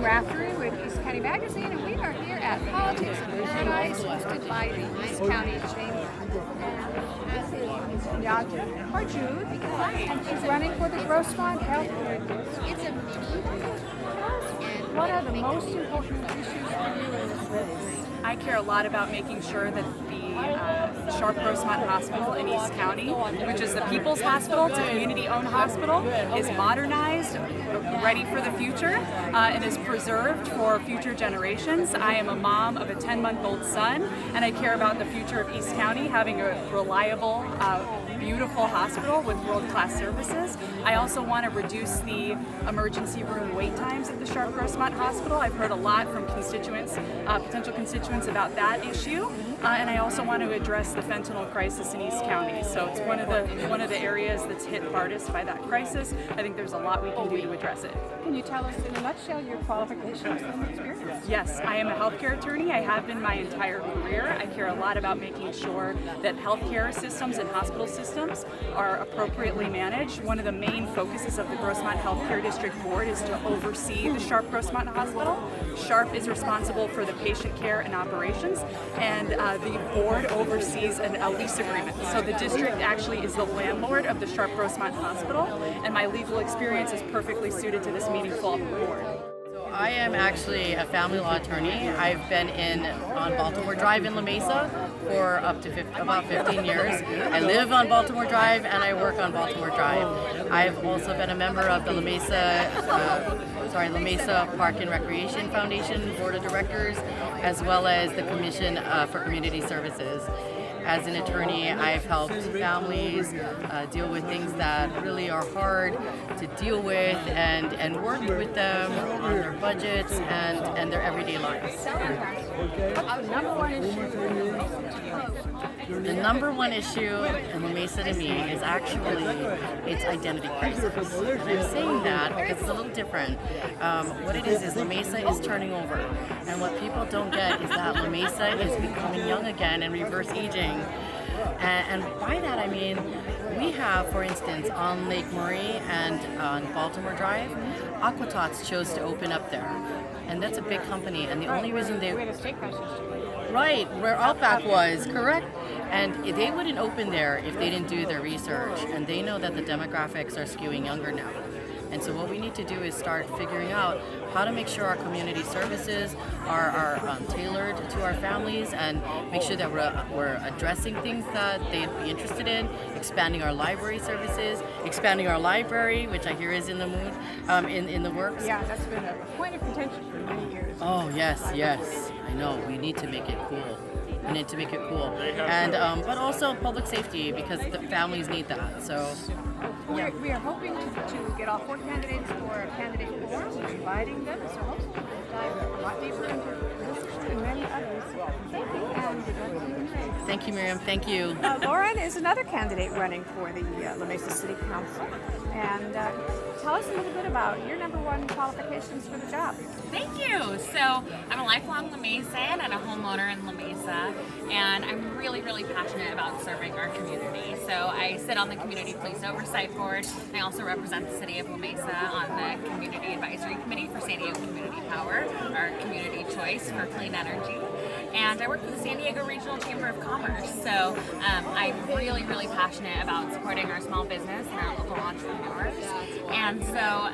Raftery with East County Magazine, and we are here at Politics in Paradise, hosted by the East County Chamber. And this is Nadja Harjoud, and she's running for the Grossmont Health Care District. It's a mini. What are the most important issues for you in this race? I care a lot about making sure that the Sharp Grossmont Hospital in East County, which is the People's Hospital, it's a community-owned hospital, is modernized, ready for the future, and is preserved for future generations. I am a mom of a 10-month-old son, and I care about the future of East County having a reliable, beautiful hospital with world-class services. I also want to reduce the emergency room wait times at the Sharp Grossmont Hospital. I've heard a lot from constituents, potential constituents about that issue, and I also want to address the fentanyl crisis in East County. So it's one of the areas that's hit hardest by that crisis. I think there's a lot we can do to address it. Can you tell us in a nutshell your qualifications and experience? Yes, I am a healthcare attorney. I have been my entire career. I care a lot about making sure that healthcare systems and hospital systems are appropriately managed. One of the main focuses of the Grossmont Healthcare District Board is to oversee the Sharp Grossmont Hospital. Sharp is responsible for the patient care and operations, and the board oversees a lease agreement. So the district actually is the landlord of the Sharp Grossmont Hospital, and my legal experience is perfectly suited to this meaningful board. I am actually a family law attorney. I've been on Baltimore Drive in La Mesa for about 15 years. I live on Baltimore Drive and I work on Baltimore Drive. I've also been a member of the La Mesa Park and Recreation Foundation Board of Directors, as well as the Commission for Community Services. As an attorney, I've helped families deal with things that really are hard to deal with and worked with them on their budgets and their everyday lives. The number one issue in La Mesa to me is actually its identity crisis. I'm saying that because it's a little different. What it is La Mesa is turning over. And what people don't get is that La Mesa is becoming young again and reverse aging. And by that I mean, we have, for instance, on Lake Murray and on Baltimore Drive, Aquatots chose to open up there. And that's a big company, and the only reason they... Right, where Outback was, correct? And they wouldn't open there if they didn't do their research, and they know that the demographics are skewing younger now. And so what we need to do is start figuring out how to make sure our community services are tailored to our families, and make sure that we're addressing things that they'd be interested in, expanding our library services, expanding our library, which I hear is in the mood, in the works. Yeah, that's been a point of contention for many years. Oh, yes, I know. We need to make it cool. And but also public safety, because the families need that. So we are hoping to get all 4 candidates for a candidate forum. We're inviting them, so hopefully we'll dive a lot deeper into this and many others. Thank you, and good luck to you. Thank you, Miriam. Thank you. Lauren is another candidate running for the La Mesa City Council. And tell us a little bit about your number one qualifications for the job. Thank you. So I'm a lifelong La Mesan and a homeowner in La Mesa, and I'm really, really passionate about serving our community. So I sit on the Community Police Oversight Board. I also represent the City of La Mesa on the Community Advisory Committee for San Diego Community Power, our community choice for clean energy. And I work for the San Diego Regional Chamber of Commerce. So I'm really, really passionate about supporting our small business and our local entrepreneurs. And so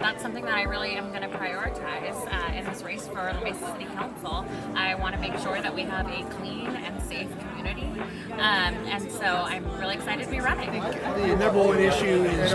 that's something that I really am going to prioritize in this race for La Mesa City Council. I want to make sure that we have a clean and safe community. And so I'm really excited to be running. The number one issue is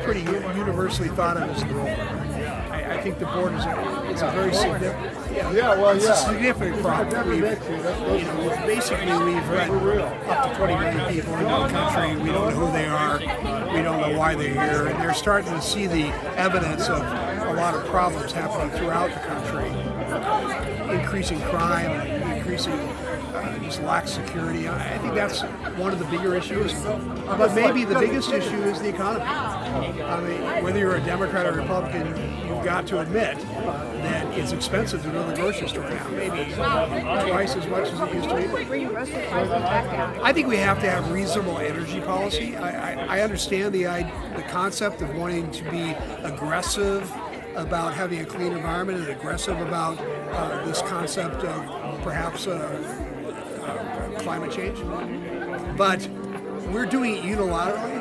pretty universally thought of as the roll. I think the board is a very significant. It's a significant problem. We've read up to 20 million people into the country. We don't know who they are. We don't know why they're here, and they're starting to see the evidence of a lot of problems happening throughout the country. Increasing crime, increasing just lack security. I think that's one of the bigger issues. But maybe the biggest issue is the economy. I mean, whether you're a Democrat or Republican, you've got to admit that it's expensive to go to the grocery store now. Maybe twice as much as it used to be. I think we have to have reasonable energy policy. I understand the concept of wanting to be aggressive about having a clean environment and aggressive about this concept of perhaps climate change. But we're doing it unilaterally.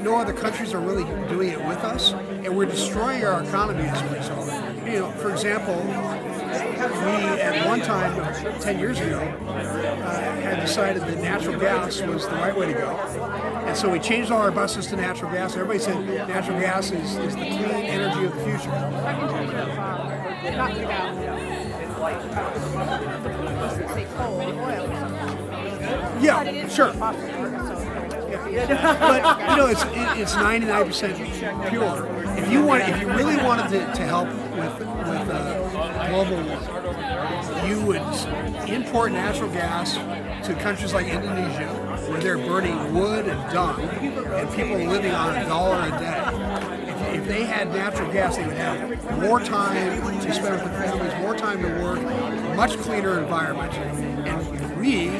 No other countries are really doing it with us, and we're destroying our economy as a result. You know, for example, we at one time, 10 years ago, had decided that natural gas was the right way to go. And so we changed all our buses to natural gas. Everybody said natural gas is the clean energy of the future. In terms of knocking down say coal or oil or something. Yeah, sure. But you know, it's 99% pure. If you really wanted to help with global warming, you would import natural gas to countries like Indonesia, where they're burning wood and dung, and people living on $1 a day. If they had natural gas, they would have more time to spend with their families, more time to work, much cleaner environment, and we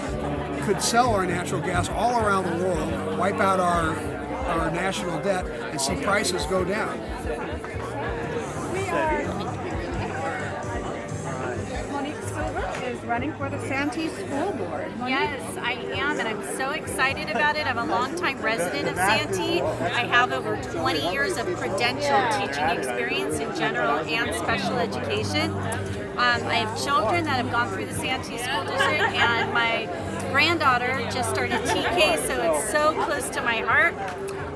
could sell our natural gas all around the world, wipe out our national debt, and see prices go down. Monique Silver is running for the Santee School Board. Monique? Yes, I am, and I'm so excited about it. I'm a longtime resident of Santee. I have over 20 years of credentialed teaching experience in general and special education. I have children that have gone through the Santee School District, and my granddaughter just started TK, so it's so close to my heart.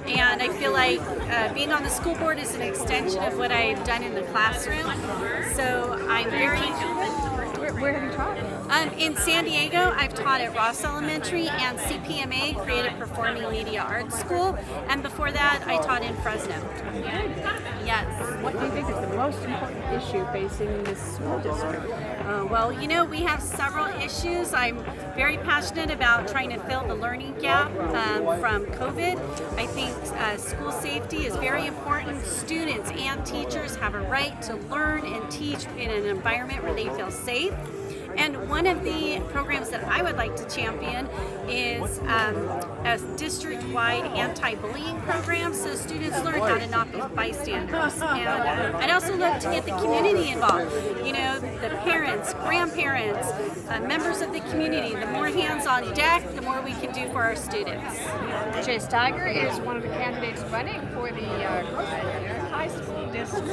And I feel like being on the school board is an extension of what I've done in the classroom. So I'm very... Where have you taught? In San Diego, I've taught at Ross Elementary and CPMA, Creative Performing Media Arts School. And before that, I taught in Fresno. Yes. What do you think is the most important issue facing this school district? Well, you know, we have several issues. I'm very passionate about trying to fill the learning gap from COVID. I think school safety is very important. Students and teachers have a right to learn and teach in an environment where they feel safe. And one of the programs that I would like to champion is a district-wide anti-bullying program, so students learn how to not be bystanders. And I'd also love to get the community involved. You know, the parents, grandparents, members of the community. The more hands on deck, the more we can do for our students. Jay Steiger is one of the candidates running for the high school district.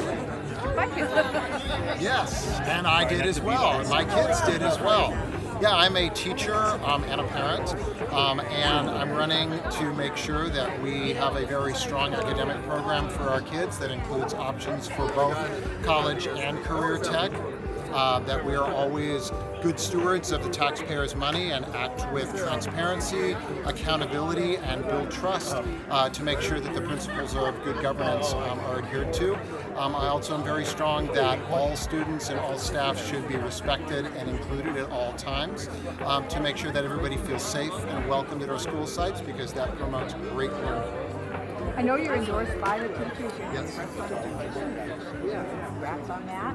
Yes, and I did as well, and my kids did as well. Yeah, I'm a teacher and a parent, and I'm running to make sure that we have a very strong academic program for our kids that includes options for both college and career tech, that we are always good stewards of the taxpayers' money and act with transparency, accountability, and build trust to make sure that the principles of good governance are adhered to. I also am very strong that all students and all staff should be respected and included at all times to make sure that everybody feels safe and welcomed at our school sites, because that promotes great learning. I know you're endorsed by the teachers. Yes. Congrats on that.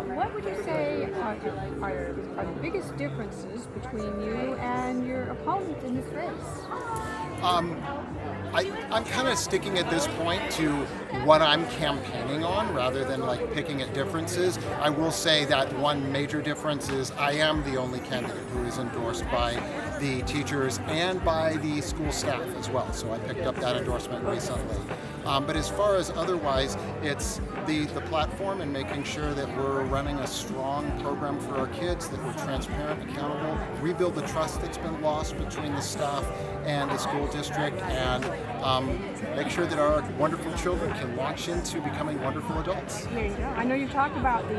What would you say are the biggest differences between you and your opponent in this race? I'm kind of sticking at this point to what I'm campaigning on rather than like picking at differences. I will say that one major difference is I am the only candidate who is endorsed by the teachers and by the school staff as well. So I picked up that endorsement recently. But as far as otherwise, it's the platform and making sure that we're running a strong program for our kids, that we're transparent, accountable, rebuild the trust that's been lost between the staff and the school district, and make sure that our wonderful children can launch into becoming wonderful adults. There you go. I know you talked about the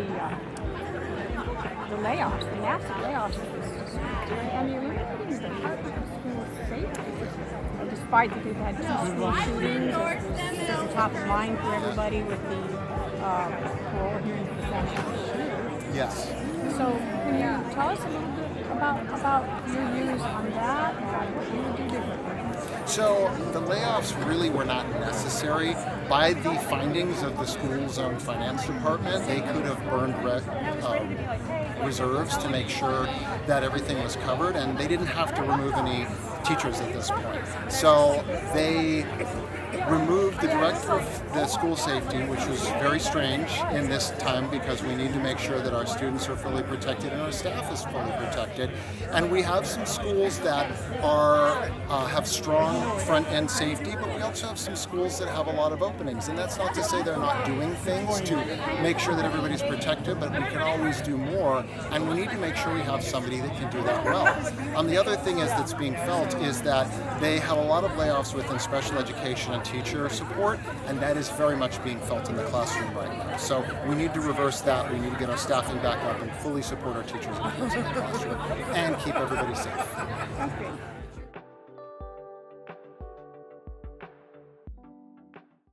layoffs, the massive layoffs of this district, and you're limiting the Department of School Safety. Despite that we've had two school shootings, it's at the top of mind for everybody with the parole hearing for the Santee shooter. Yes. So can you tell us a little bit about your views on that and what you would do differently? So the layoffs really were not necessary. By the findings of the school's own finance department, they could have burned reserves to make sure that everything was covered, and they didn't have to remove any teachers at this point. So they removed the director of the school safety, which was very strange in this time because we need to make sure that our students are fully protected and our staff is fully protected. And we have some schools that have strong front-end safety, but we also have some schools that have a lot of openings. And that's not to say they're not doing things to make sure that everybody's protected, but we can always do more, and we need to make sure we have somebody that can do that well. The other thing that's being felt is that they have a lot of layoffs within special education and teacher support, and that is very much being felt in the classroom right now. So we need to reverse that. We need to get our staffing back up and fully support our teachers and kids in the classroom and keep everybody safe.